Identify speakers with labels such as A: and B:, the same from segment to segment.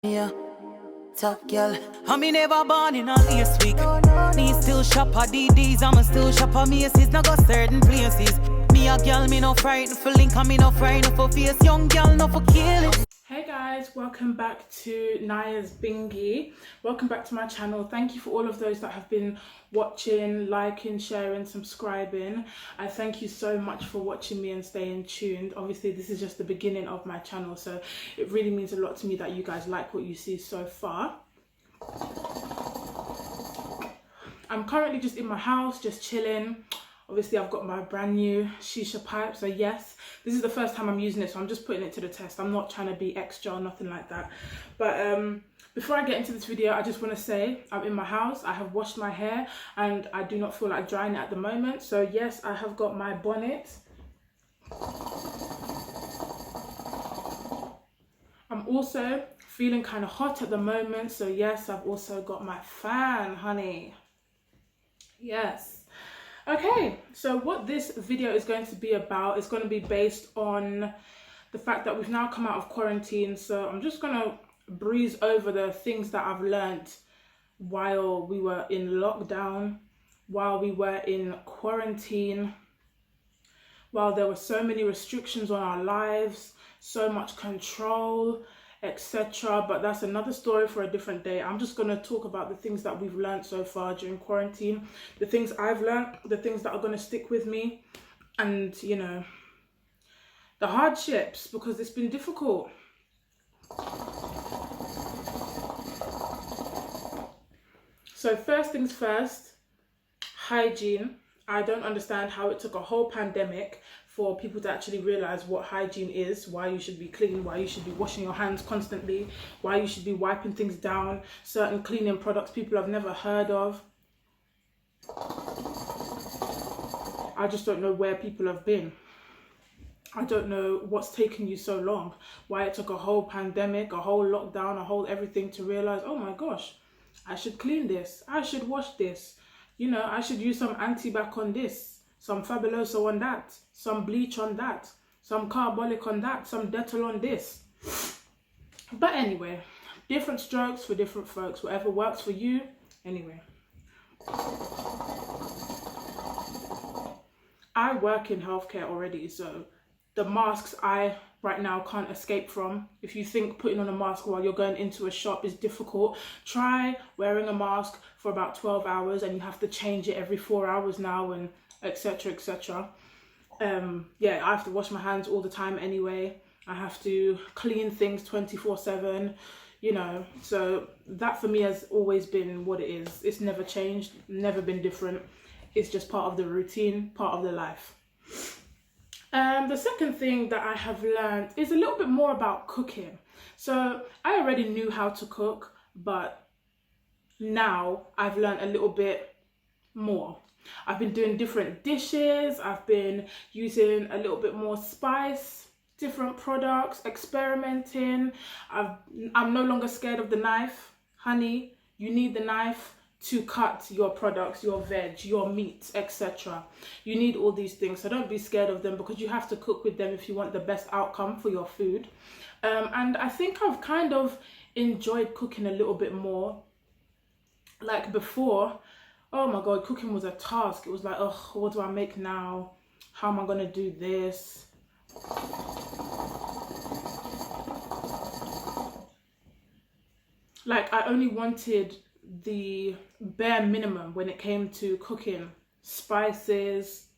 A: Yeah, top girl. I me never born in a lace week. Me still shop at DDs, I'ma still shop at Macy's. Now go certain places. Me a girl, me no frightened for link, and me no frightened for face. Young girl, no for killing.
B: Hey guys, welcome back to Naya's Binghi. Welcome back to my channel. Thank you for all of those that have been watching, liking, sharing, subscribing. I thank you so much for watching me and staying tuned. Obviously this is just the beginning of my channel, so it really means a lot to me that you guys like what you see so far. I'm currently just in my house, just chilling. Obviously I've got my brand new shisha pipe, so yes, this is the first time I'm using it, so I'm just putting it to the test. I'm not trying to be extra or nothing like that. But before I get into this video, I just want to say I'm in my house. I have washed my hair and I do not feel like drying it at the moment. So yes, I have got my bonnet. I'm also feeling kind of hot at the moment, so yes, I've also got my fan, honey. Yes. Okay, so what this video is going to be about is going to be based on the fact that we've now come out of quarantine. So I'm just going to breeze over the things that I've learned while we were in lockdown, while we were in quarantine, while there were so many restrictions on our lives, so much control, etc. But that's another story for a different day. I'm just going to talk about the things that we've learned so far during quarantine, the things I've learned, the things that are going to stick with me, and you know, the hardships, because it's been difficult. So first things first, hygiene. I don't understand how it took a whole pandemic for people to actually realize what hygiene is, why you should be clean, why you should be washing your hands constantly, why you should be wiping things down, certain cleaning products people have never heard of. I just don't know where people have been. I don't know what's taken you so long, why it took a whole pandemic, a whole lockdown, a whole everything to realize, oh my gosh, I should clean this, I should wash this, you know, I should use some antibac on this, some Fabuloso on that, some bleach on that, some carbolic on that, some Dettol on this. But anyway, different strokes for different folks, whatever works for you. Anyway, I work in healthcare already, so the masks I right now can't escape from. If you think putting on a mask while you're going into a shop is difficult, try wearing a mask for about 12 hours and you have to change it every 4 hours now, and etc, etc. Yeah, I have to wash my hands all the time anyway. I have to clean things 24/7, you know, so that for me has always been what it is. It's never changed, never been different. It's just part of the routine, part of the life. The second thing that I have learned is a little bit more about cooking. So I already knew how to cook, but now I've learned a little bit more. I've been doing different dishes, I've been using a little bit more spice, different products, experimenting. I'm no longer scared of the knife. Honey, you need the knife to cut your products, your veg, your meat, etc. You need all these things, so don't be scared of them, because you have to cook with them if you want the best outcome for your food. And I think I've kind of enjoyed cooking a little bit more. Like before, oh my god, cooking was a task. It was like, oh, what do I make now? How am I gonna do this? Like, I only wanted the bare minimum when it came to cooking, spices,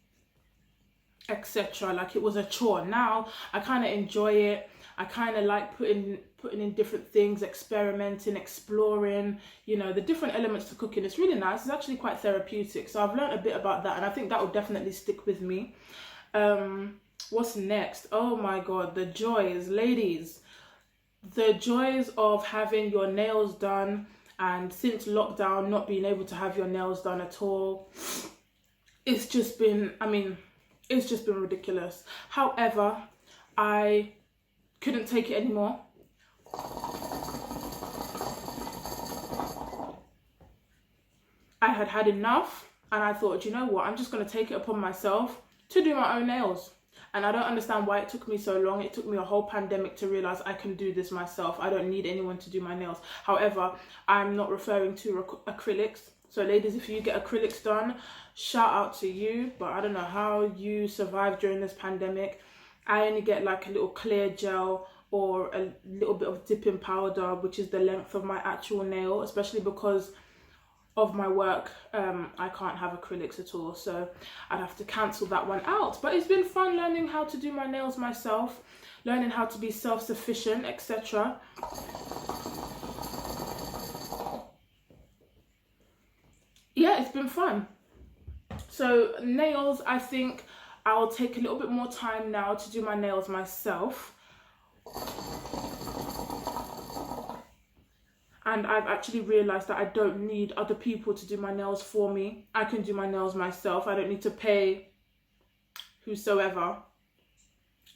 B: etc. Like, it was a chore. Now I kind of enjoy it. I kind of like putting in different things, experimenting, exploring, you know, the different elements to cooking. It's really nice. It's actually quite therapeutic, so I've learned a bit about that, and I think that will definitely stick with me. What's next? Oh my god, the joys, ladies, the joys of having your nails done. And since lockdown, not being able to have your nails done at all, it's just been, I mean, it's just been ridiculous. However, I couldn't take it anymore. I had had enough, and I thought, you know what, I'm just going to take it upon myself to do my own nails. And I don't understand why it took me so long. It took me a whole pandemic to realize I can do this myself. I don't need anyone to do my nails. However, I'm not referring to acrylics. So ladies, if you get acrylics done, shout out to you. But I don't know how you survived during this pandemic. I only get like a little clear gel or a little bit of dipping powder, which is the length of my actual nail, especially because of my work. I can't have acrylics at all, so I'd have to cancel that one out. But it's been fun learning how to do my nails myself, learning how to be self-sufficient, etc. Yeah, it's been fun. So nails, I think I'll take a little bit more time now to do my nails myself. And I've actually realised that I don't need other people to do my nails for me. I can do my nails myself. I don't need to pay whosoever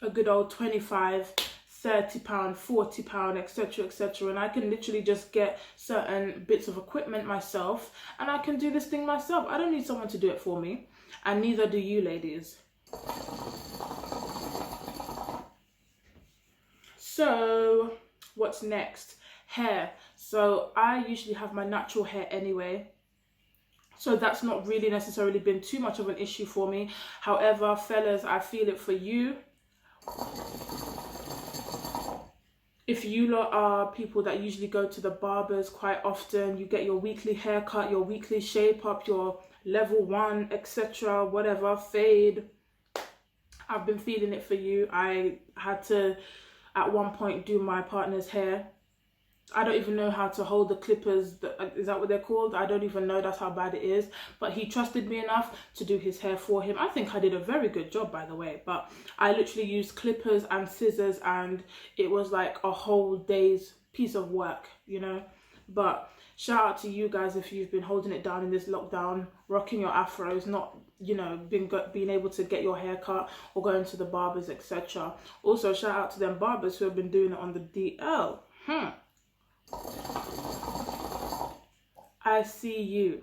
B: a good old £25, £30, £40, etc, etc. And I can literally just get certain bits of equipment myself and I can do this thing myself. I don't need someone to do it for me. And neither do you, ladies. So what's next? Hair. So I usually have my natural hair anyway, so that's not really necessarily been too much of an issue for me. However, fellas, I feel it for you. If you lot are people that usually go to the barbers quite often, you get your weekly haircut, your weekly shape up, your level 1, etc, whatever, fade. I've been feeling it for you. I had to at one point do my partner's hair. I don't even know how to hold the clippers. Is that what they're called? I don't even know. That's how bad it is. But he trusted me enough to do his hair for him. I think I did a very good job, by the way. But I literally used clippers and scissors and it was like a whole day's piece of work, you know. But shout out to you guys if you've been holding it down in this lockdown, rocking your afros, not, you know, being able to get your hair cut or going to the barbers, etc. Also, shout out to them barbers who have been doing it on the DL. I see you.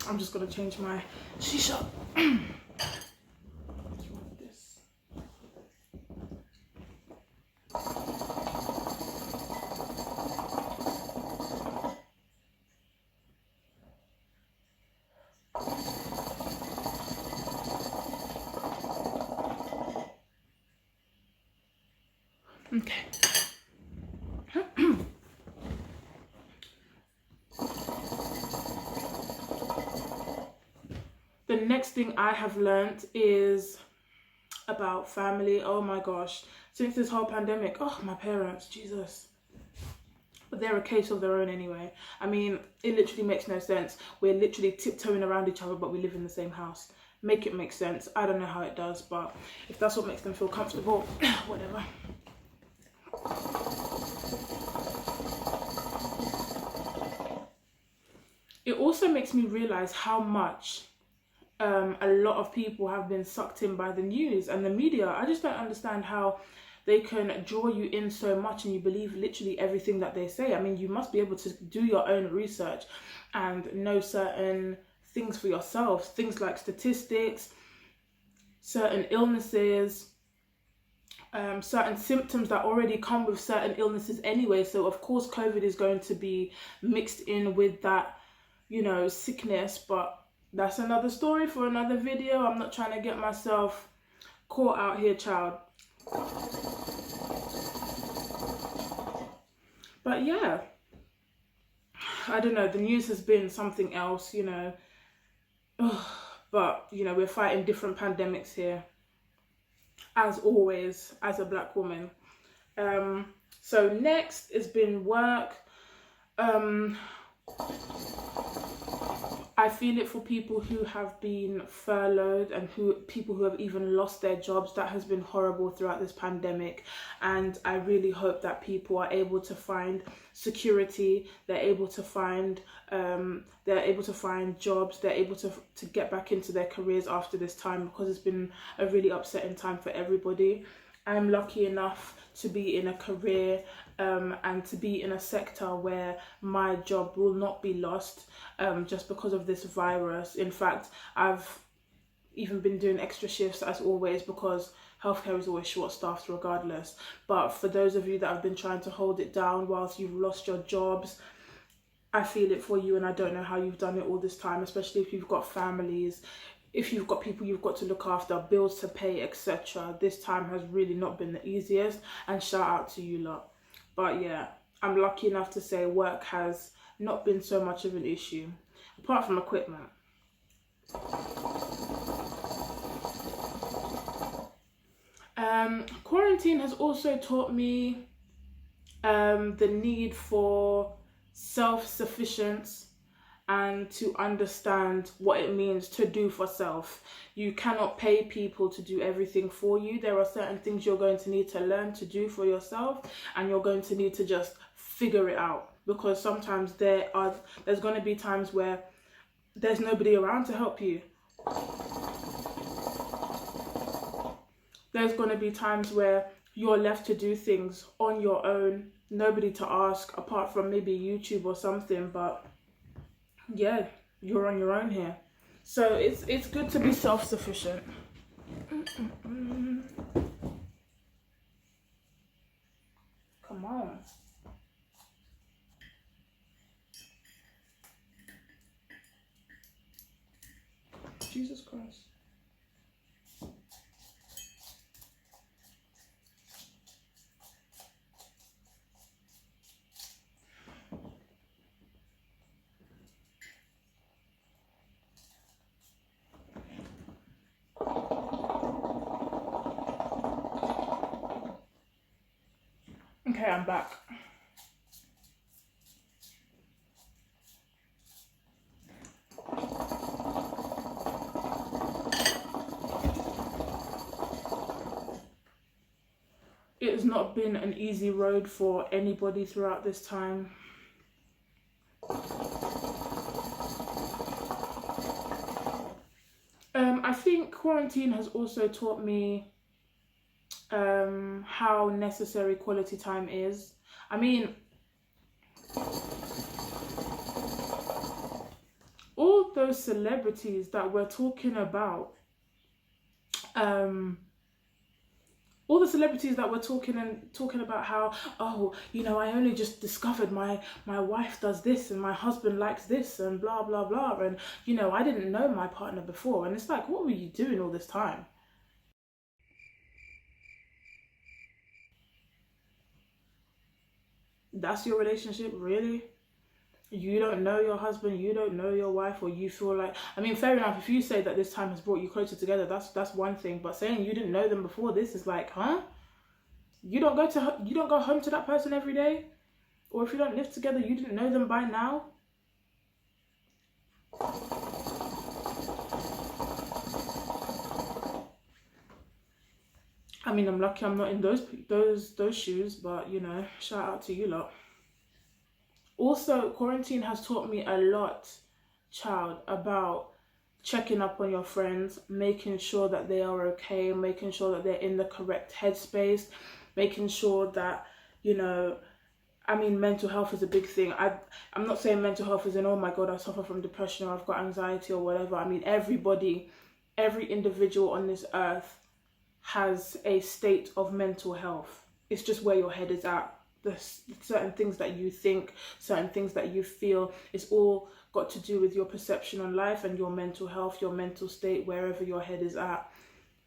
B: I'm just gonna change my shisha. This. Okay. The next thing I have learned is about family. Oh my gosh, since this whole pandemic, oh, my parents, Jesus. But they're a case of their own anyway. I mean, it literally makes no sense. We're literally tiptoeing around each other, but we live in the same house. Make it make sense. I don't know how it does, but if that's what makes them feel comfortable, whatever. It also makes me realize how much a lot of people have been sucked in by the news and the media. I just don't understand how they can draw you in so much and you believe literally everything that they say. I mean, you must be able to do your own research and know certain things for yourself, things like statistics, certain illnesses, certain symptoms that already come with certain illnesses anyway. So of course COVID is going to be mixed in with that, you know, sickness, but that's another story for another video. I'm not trying to get myself caught out here, child. But yeah, I don't know, the news has been something else, you know. But, you know, we're fighting different pandemics here, as always, as a black woman. So next has been work. I feel it for people who have been furloughed and people who have even lost their jobs. That has been horrible throughout this pandemic, and I really hope that people are able to find security. They're able to find jobs. They're able to get back into their careers after this time, because it's been a really upsetting time for everybody. I'm lucky enough to be in a career and to be in a sector where my job will not be lost just because of this virus. In fact, I've even been doing extra shifts as always, because healthcare is always short-staffed regardless. But for those of you that have been trying to hold it down whilst you've lost your jobs, I feel it for you, and I don't know how you've done it all this time, especially if you've got families, if you've got people you've got to look after, bills to pay, etc. This time has really not been the easiest, and shout out to you lot. But yeah, I'm lucky enough to say work has not been so much of an issue, apart from equipment. Quarantine has also taught me the need for self-sufficiency and to understand what it means to do for self. You cannot pay people to do everything for you. There are certain things you're going to need to learn to do for yourself, and you're going to need to just figure it out, because sometimes there's going to be times where there's nobody around to help you. There's going to be times where you're left to do things on your own, nobody to ask apart from maybe YouTube or something. But yeah, you're on your own here, so it's good to be self-sufficient. Come on. Jesus Christ. Okay, I'm back. It has not been an easy road for anybody throughout this time. I think quarantine has also taught me how necessary quality time is. I mean, all those celebrities that we're talking about, all the celebrities that were talking about how, oh, you know, I only just discovered my wife does this and my husband likes this and blah blah blah, and you know, I didn't know my partner before. And it's like, what were you doing all this time? That's your relationship, really? You don't know your husband, you don't know your wife, or you feel like, I mean, fair enough, if you say that this time has brought you closer together, that's one thing. But saying you didn't know them before this is like, huh? You don't go home to that person every day? Or if you don't live together, you didn't know them by now? I mean, I'm lucky I'm not in those shoes, but you know, shout out to you lot. Also, quarantine has taught me a lot, child, about checking up on your friends, making sure that they are okay, making sure that they're in the correct headspace, making sure that, you know, I mean, mental health is a big thing. I'm not saying mental health is in, oh my God, I suffer from depression or I've got anxiety or whatever. I mean, everybody, every individual on this earth has a state of mental health. It's just where your head is at. There's certain things that you think, certain things that you feel. It's all got to do with your perception on life and your mental health, your mental state, wherever your head is at.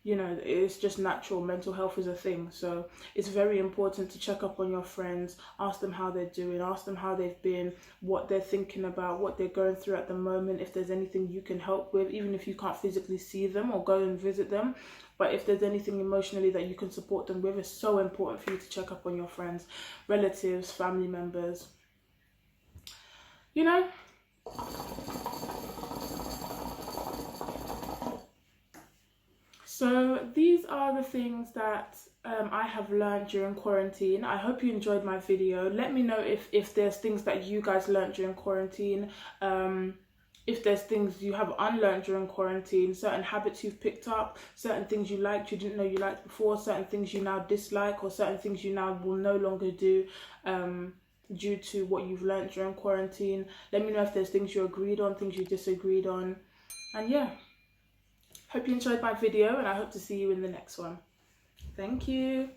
B: You know, it's just natural. Mental health is a thing. So it's very important to check up on your friends, ask them how they're doing, ask them how they've been, what they're thinking about, what they're going through at the moment, if there's anything you can help with, even if you can't physically see them or go and visit them. But if there's anything emotionally that you can support them with, it's so important for you to check up on your friends, relatives, family members. You know? So these are the things that I have learned during quarantine. I hope you enjoyed my video. Let me know if there's things that you guys learned during quarantine. If there's things you have unlearned during quarantine, certain habits you've picked up, certain things you liked you didn't know you liked before, certain things you now dislike, or certain things you now will no longer do due to what you've learned during quarantine. Let me know if there's things you agreed on, things you disagreed on. And yeah, Hope you enjoyed my video, and I hope to see you in the next one. Thank you.